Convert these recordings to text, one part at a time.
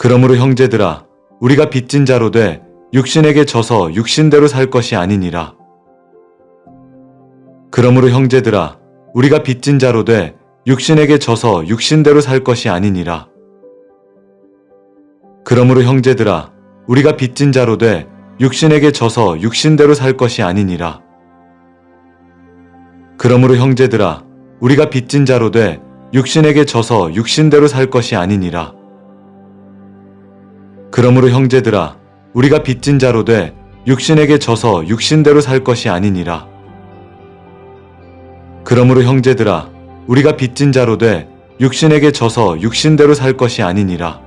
그러므로 형제들아 우리가 빚진 자로 돼 육신에게 져서 육신대로 살 것이 아니니라. 그러므로 형제들아 우리가 빚진 자로 돼 육신에게 져서 육신대로 살 것이 아니니라. 그러므로 형제들아 우리가 빚진 자로 돼 육신에게 져서 육신대로 살 것이 아니니라. 그러므로 형제들아 우리가 빚진 자로 돼 육신에게 져서 육신대로 살 것이 아니니라. 그러므로 형제들아 우리가 빚진 자로 돼 육신에게 져서 육신대로 살 것이 아니니라. 그러므로 형제들아 우리가 빚진 자로 돼 육신에게 져서 육신대로 살 것이 아니니라.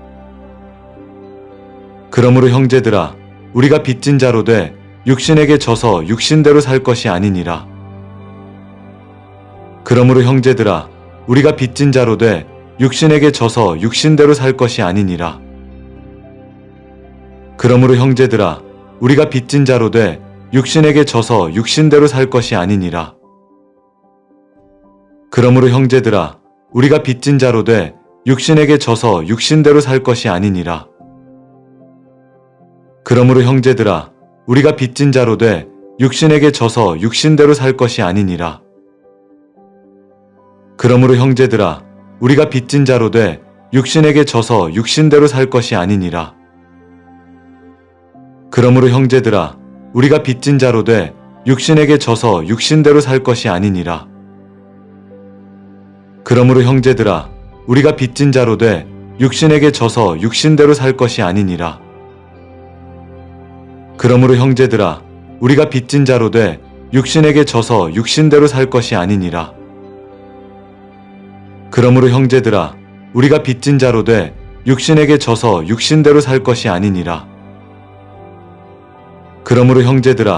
그러므로 형제들아 우리가 빚진 자로 돼 육신에게 져서 육신대로 살 것이 아니니라. 그러므로 형제들아 우리가 빚진 자로 돼 육신에게 져서 육신대로 살 것이 아니니라. 그러므로 형제들아 우리가 빚진 자로 돼 육신에게 져서 육신대로 살 것이 아니니라. 그러므로 형제들아 우리가 빚진 자로 돼 육신에게 져서 육신대로 살 것이 아니니라. 그러므로 형제들아 우리가 빚진 자로 돼 육신에게 져서 육신대로 살 것이 아니니라. 그러므로 형제들아 우리가 빚진 자로 돼 육신에게 져서 육신대로 살 것이 아니니라. 그러므로 형제들아 우리가 빚진 자로 돼 육신에게 져서 육신대로 살 것이 아니니라. 그러므로 형제들아 우리가 빚진 자로 돼 육신에게 져서 육신대로 살 것이 아니니라. 그러므로 형제들아 우리가 빚진 자로 돼 육신에게 져서 육신대로 살 것이 아니니라. 그러므로 형제들아 우리가 빚진 자로 돼 육신에게 져서 육신대로 살 것이 아니니라. 그러므로 형제들아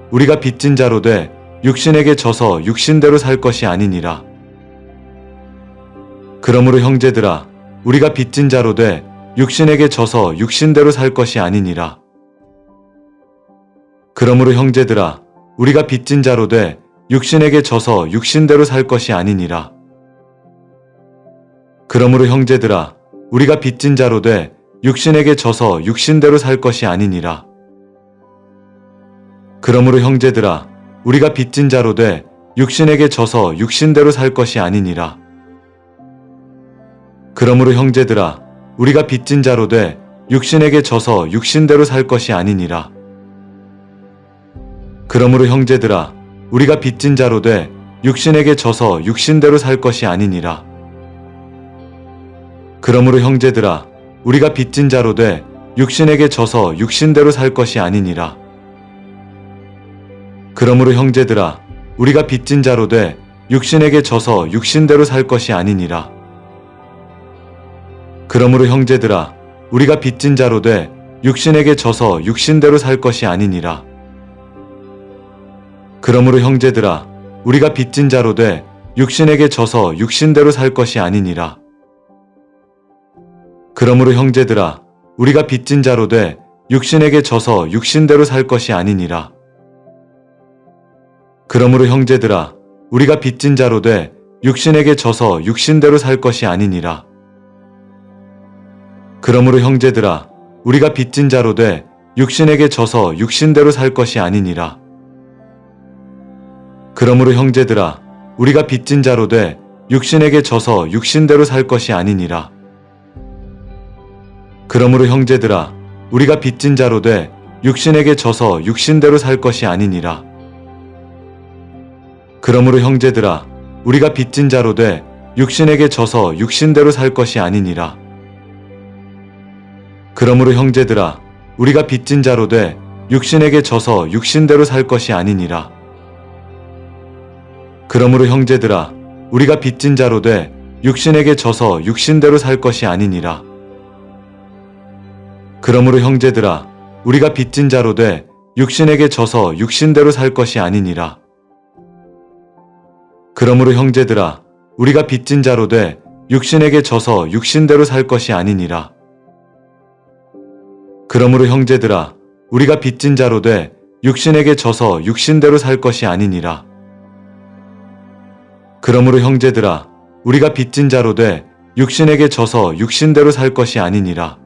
우리가 빚진 자로 돼 육신에게 져서 육신대로 살 것이 아니니라. 그러므로 형제들아 우리가 빚진 자로 돼 육신에게 져서 육신대로 살 것이 아니니라. 그러므로 형제들아 우리가 빚진 자로 돼 육신에게 져서 육신대로 살 것이 아니니라. 그러므로 형제들아 우리가 빚진 자로 돼 육신에게 져서 육신대로 살 것이 아니니라. 그러므로 형제들아 우리가 빚진 자로 돼 육신에게 져서 육신대로 살 것이 아니니라. 그러므로 형제들아 우리가 빚진 자로 돼 육신에게 져서 육신대로 살 것이 아니니라. 그러므로 형제들아 우리가 빚진 자로 돼 육신에게 져서 육신대로 살 것이 아니니라. 그러므로 형제들아 우리가 빚진 자로 돼 육신에게 져서 육신대로 살 것이 아니니라. 그러므로 형제들아 우리가 빚진 자로 돼 육신에게 져서 육신대로 살 것이 아니니라. 그러므로 형제들아 우리가 빚진 자로 돼 육신에게 져서 육신대로 살 것이 아니니라. 그러므로 형제들아 우리가 빚진 자로 돼 육신에게 져서 육신대로 살 것이 아니니라. 그러므로 형제들아 우리가 빚진 자로 돼 육신에게 져서 육신대로 살 것이 아니니라. 그러므로 형제들아 우리가 빚진 자로 돼 육신에게 져서 육신대로 살 것이 아니니라. 그러므로 형제들아 우리가 빚진 자로 돼 육신에게 져서 육신대로 살 것이 아니니라. 그러므로 형제들아 우리가 빚진 자로 돼 육신에게 져서 육신대로 살 것이 아니니라. 그러므로 형제들아 우리가 빚진 자로 돼 육신에게 져서 육신대로 살 것이 아니니라. 그러므로 형제들아 우리가 빚진 자로 돼 육신에게 져서 육신대로 살 것이 아니니라. 그러므로 형제들아 우리가 빚진 자로 돼 육신에게 져서 육신대로 살 것이 아니니라. 그러므로 형제들아 우리가 빚진 자로 돼 육신에게 져서 육신대로 살 것이 아니니라. 그러므로 형제들아 우리가 빚진 자로 돼 육신에게 져서 육신대로 살 것이 아니니라. 그러므로 형제들아 우리가 빚진 자로 돼 육신에게 져서 육신대로 살 것이 아니니라. 그러므로 형제들아 우리가 빚진 자로 돼 육신에게 져서 육신대로 살 것이 아니니라. 그러므로 형제들아 우리가 빚진 자로 돼 육신에게 져서 육신대로 살 것이 아니니라.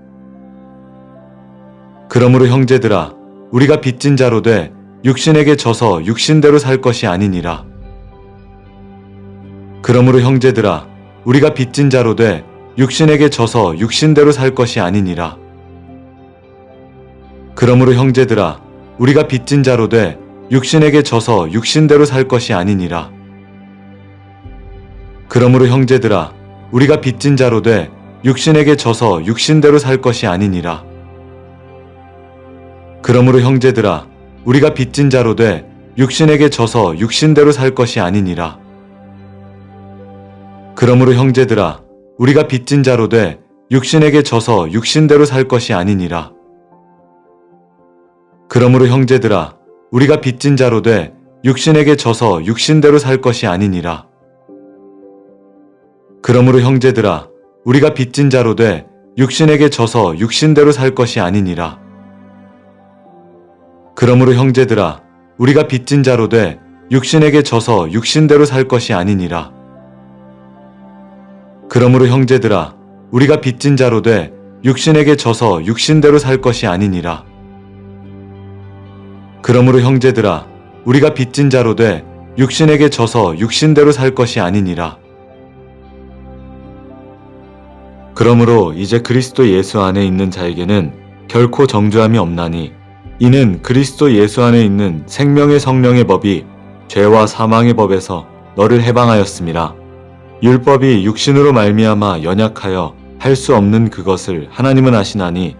그러므로 형제들아, 우리가 빚진 자로 돼 육신에게 져서 육신대로 살 것이 아니니라. 그러므로 형제들아, 우리가 빚진 자로 돼 육신에게 져서 육신대로 살 것이 아니니라. 그러므로 형제들아, 우리가 빚진 자로 돼 육신에게 져서 육신대로 살 것이 아니니라. 그러므로 형제들아, 우리가 빚진 자로 돼 육신에게 져서 육신대로 살 것이 아니니라. 그러므로 형제들아, 우리가 빚진 자로 돼 육신에게 져서 육신대로 살 것이 아니니라. 그러므로 형제들아, 우리가 빚진 자로 돼 육신에게 져서 육신대로 살 것이 아니니라. 그러므로 형제들아, 우리가 빚진 자로 돼 육신에게 져서 육신대로 살 것이 아니니라. 그러므로 형제들아, 우리가 빚진 자로 돼 육신에게 져서 육신대로 살 것이 아니니라. 그러므로 형제들아, 우리가 빚진 자로 돼 육신에게 져서 육신대로 살 것이 아니니라. 그러므로 형제들아, 우리가 빚진 자로 돼 육신에게 져서 육신대로 살 것이 아니니라. 그러므로 형제들아, 우리가 빚진 자로 돼 육신에게 져서 육신대로 살 것이 아니니라. 그러므로 이제 그리스도 예수 안에 있는 자에게는 결코 정죄함이 없나니, 이는 그리스도 예수 안에 있는 생명의 성령의 법이 죄와 사망의 법에서 너를 해방하였음이라. 율법이 육신으로 말미암아 연약하여 할 수 없는 그것을 하나님은 아시나니,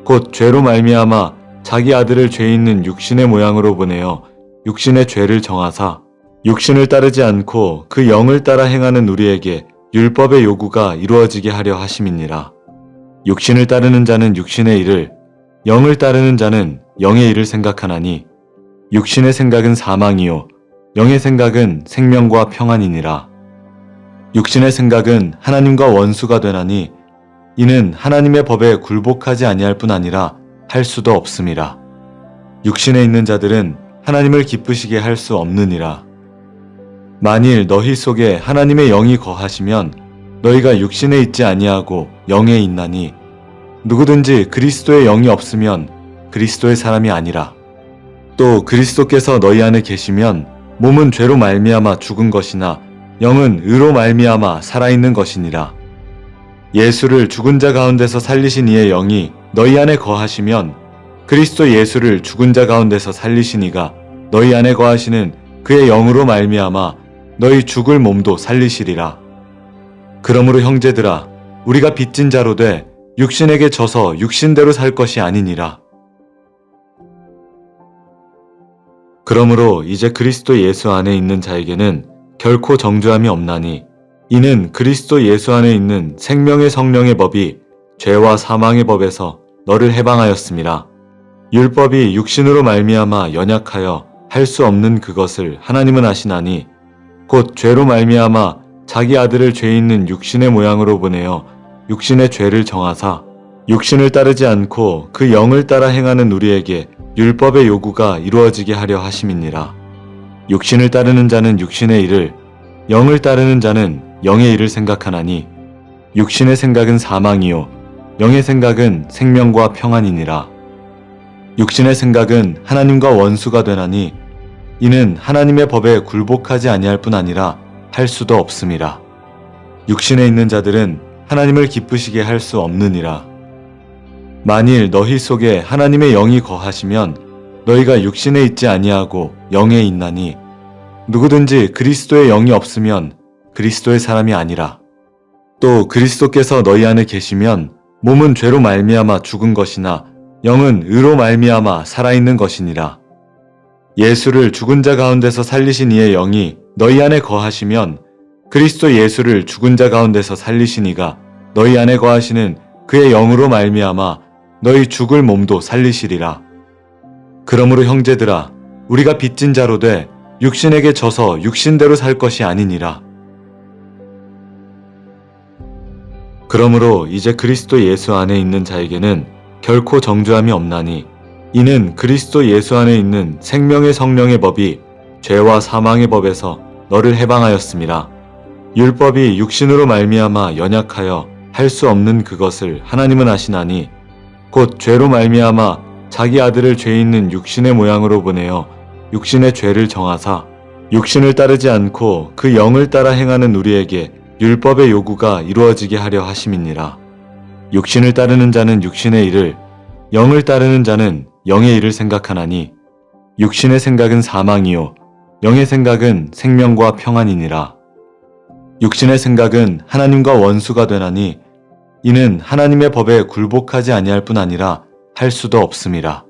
곧 죄로 말미암아 자기 아들을 죄 있는 육신의 모양으로 보내어 육신의 죄를 정하사 육신을 따르지 않고 그 영을 따라 행하는 우리에게 율법의 요구가 이루어지게 하려 하심이니라. 육신을 따르는 자는 육신의 일을, 영을 따르는 자는 영의 일을 생각하나니, 육신의 생각은 사망이요 영의 생각은 생명과 평안이니라. 육신의 생각은 하나님과 원수가 되나니, 이는 하나님의 법에 굴복하지 아니할 뿐 아니라 할 수도 없음이라. 육신에 있는 자들은 하나님을 기쁘시게 할 수 없느니라. 만일 너희 속에 하나님의 영이 거하시면 너희가 육신에 있지 아니하고 영에 있나니, 누구든지 그리스도의 영이 없으면 그리스도의 사람이 아니라. 또 그리스도께서 너희 안에 계시면 몸은 죄로 말미암아 죽은 것이나 영은 의로 말미암아 살아있는 것이니라. 예수를 죽은 자 가운데서 살리신 이의 영이 너희 안에 거하시면 그리스도 예수를 죽은 자 가운데서 살리신 이가 너희 안에 거하시는 그의 영으로 말미암아 너희 죽을 몸도 살리시리라. 그러므로 형제들아, 우리가 빚진 자로 돼 육신에게 져서 육신대로 살 것이 아니니라. 그러므로 이제 그리스도 예수 안에 있는 자에게는 결코 정죄함이 없나니, 이는 그리스도 예수 안에 있는 생명의 성령의 법이 죄와 사망의 법에서 너를 해방하였음이라. 율법이 육신으로 말미암아 연약하여 할 수 없는 그것을 하나님은 아시나니, 곧 죄로 말미암아 자기 아들을 죄 있는 육신의 모양으로 보내어 육신의 죄를 정하사 육신을 따르지 않고 그 영을 따라 행하는 우리에게 율법의 요구가 이루어지게 하려 하심이니라. 육신을 따르는 자는 육신의 일을, 영을 따르는 자는 영의 일을 생각하나니, 육신의 생각은 사망이요 영의 생각은 생명과 평안이니라. 육신의 생각은 하나님과 원수가 되나니, 이는 하나님의 법에 굴복하지 아니할 뿐 아니라 할 수도 없음이라. 육신에 있는 자들은 하나님을 기쁘시게 할 수 없느니라. 만일 너희 속에 하나님의 영이 거하시면 너희가 육신에 있지 아니하고 영에 있나니, 누구든지 그리스도의 영이 없으면 그리스도의 사람이 아니라. 또 그리스도께서 너희 안에 계시면 몸은 죄로 말미암아 죽은 것이나 영은 의로 말미암아 살아있는 것이니라. 예수를 죽은 자 가운데서 살리신 이의 영이 너희 안에 거하시면 그리스도 예수를 죽은 자 가운데서 살리신 이가 너희 안에 거하시는 그의 영으로 말미암아 너희 죽을 몸도 살리시리라. 그러므로 형제들아, 우리가 빚진 자로 돼 육신에게 져서 육신대로 살 것이 아니니라. 그러므로 이제 그리스도 예수 안에 있는 자에게는 결코 정죄함이 없나니, 이는 그리스도 예수 안에 있는 생명의 성령의 법이 죄와 사망의 법에서 너를 해방하였음이라. 율법이 육신으로 말미암아 연약하여 할 수 없는 그것을 하나님은 아시나니, 곧 죄로 말미암아 자기 아들을 죄 있는 육신의 모양으로 보내어 육신의 죄를 정하사 육신을 따르지 않고 그 영을 따라 행하는 우리에게 율법의 요구가 이루어지게 하려 하심이니라. 육신을 따르는 자는 육신의 일을, 영을 따르는 자는 영의 일을 생각하나니 육신의 생각은 사망이요 영의 생각은 생명과 평안이니라. 육신의 생각은 하나님과 원수가 되나니 이는 하나님의 법에 굴복하지 아니할 뿐 아니라 할 수도 없음이라.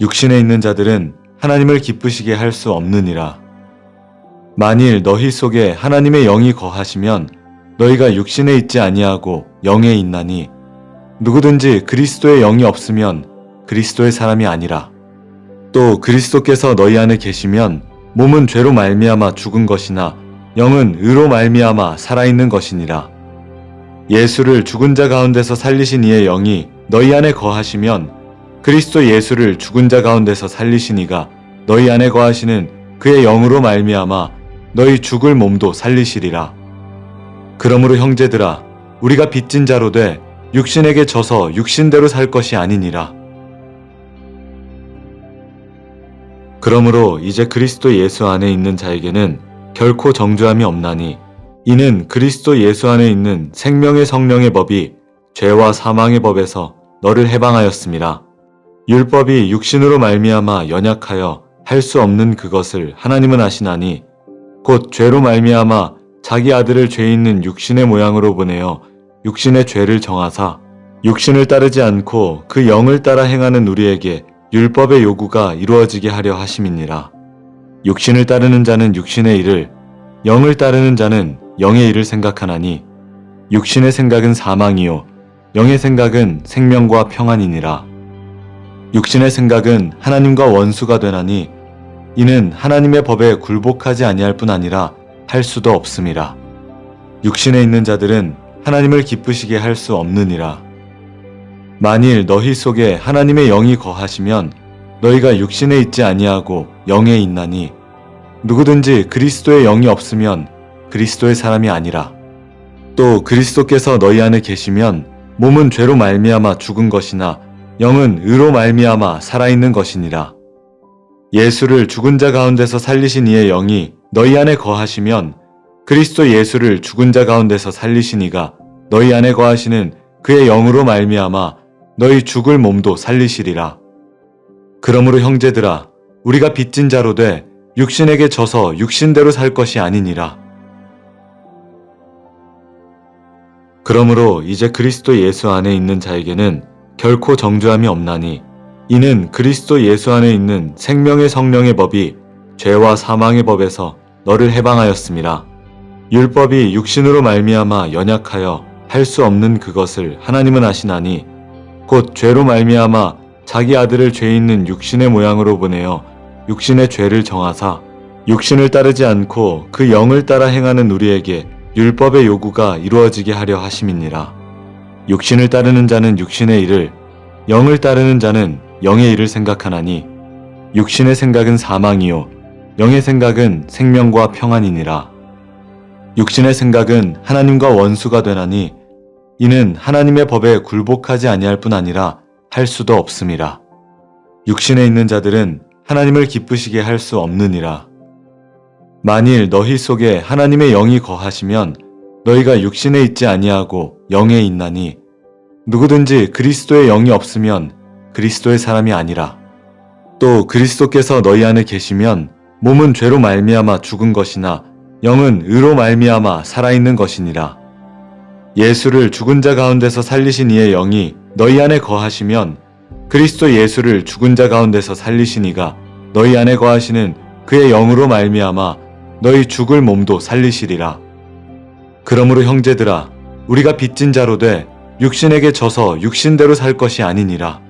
육신에 있는 자들은 하나님을 기쁘시게 할 수 없느니라. 만일 너희 속에 하나님의 영이 거하시면 너희가 육신에 있지 아니하고 영에 있나니 누구든지 그리스도의 영이 없으면 그리스도의 사람이 아니라. 또 그리스도께서 너희 안에 계시면 몸은 죄로 말미암아 죽은 것이나 영은 의로 말미암아 살아있는 것이니라. 예수를 죽은 자 가운데서 살리신 이의 영이 너희 안에 거하시면 그리스도 예수를 죽은 자 가운데서 살리신 이가 너희 안에 거하시는 그의 영으로 말미암아 너희 죽을 몸도 살리시리라. 그러므로 형제들아, 우리가 빚진 자로 돼 육신에게 져서 육신대로 살 것이 아니니라. 그러므로 이제 그리스도 예수 안에 있는 자에게는 결코 정죄함이 없나니 이는 그리스도 예수 안에 있는 생명의 성령의 법이 죄와 사망의 법에서 너를 해방하였음이라. 율법이 육신으로 말미암아 연약하여 할 수 없는 그것을 하나님은 아시나니 곧 죄로 말미암아 자기 아들을 죄 있는 육신의 모양으로 보내어 육신의 죄를 정하사 육신을 따르지 않고 그 영을 따라 행하는 우리에게 율법의 요구가 이루어지게 하려 하심이니라. 육신을 따르는 자는 육신의 일을, 영을 따르는 자는 영의 일을 생각하나니 육신의 생각은 사망이요 영의 생각은 생명과 평안이니라. 육신의 생각은 하나님과 원수가 되나니 이는 하나님의 법에 굴복하지 아니할 뿐 아니라 할 수도 없음이라. 육신에 있는 자들은 하나님을 기쁘시게 할 수 없느니라. 만일 너희 속에 하나님의 영이 거하시면 너희가 육신에 있지 아니하고 영에 있나니 누구든지 그리스도의 영이 없으면 그리스도의 사람이 아니라. 또 그리스도께서 너희 안에 계시면 몸은 죄로 말미암아 죽은 것이나 영은 의로 말미암아 살아있는 것이니라. 예수를 죽은 자 가운데서 살리신 이의 영이 너희 안에 거하시면 그리스도 예수를 죽은 자 가운데서 살리신 이가 너희 안에 거하시는 그의 영으로 말미암아 너희 죽을 몸도 살리시리라. 그러므로 형제들아, 우리가 빚진 자로 돼 육신에게 져서 육신대로 살 것이 아니니라. 그러므로 이제 그리스도 예수 안에 있는 자에게는 결코 정죄함이 없나니 이는 그리스도 예수 안에 있는 생명의 성령의 법이 죄와 사망의 법에서 너를 해방하였음이라. 율법이 육신으로 말미암아 연약하여 할 수 없는 그것을 하나님은 아시나니 곧 죄로 말미암아 자기 아들을 죄 있는 육신의 모양으로 보내어 육신의 죄를 정하사 육신을 따르지 않고 그 영을 따라 행하는 우리에게 율법의 요구가 이루어지게 하려 하심이니라. 육신을 따르는 자는 육신의 일을, 영을 따르는 자는 영의 일을 생각하나니 육신의 생각은 사망이요 영의 생각은 생명과 평안이니라. 육신의 생각은 하나님과 원수가 되나니 이는 하나님의 법에 굴복하지 아니할 뿐 아니라 할 수도 없음이라. 육신에 있는 자들은 하나님을 기쁘시게 할 수 없느니라. 만일 너희 속에 하나님의 영이 거하시면 너희가 육신에 있지 아니하고 영에 있나니 누구든지 그리스도의 영이 없으면 그리스도의 사람이 아니라. 또 그리스도께서 너희 안에 계시면 몸은 죄로 말미암아 죽은 것이나 영은 의로 말미암아 살아있는 것이니라. 예수를 죽은 자 가운데서 살리신 이의 영이 너희 안에 거하시면 그리스도 예수를 죽은 자 가운데서 살리신 이가 너희 안에 거하시는 그의 영으로 말미암아 너희 죽을 몸도 살리시리라. 그러므로 형제들아, 우리가 빚진 자로 돼 육신에게 져서 육신대로 살 것이 아니니라.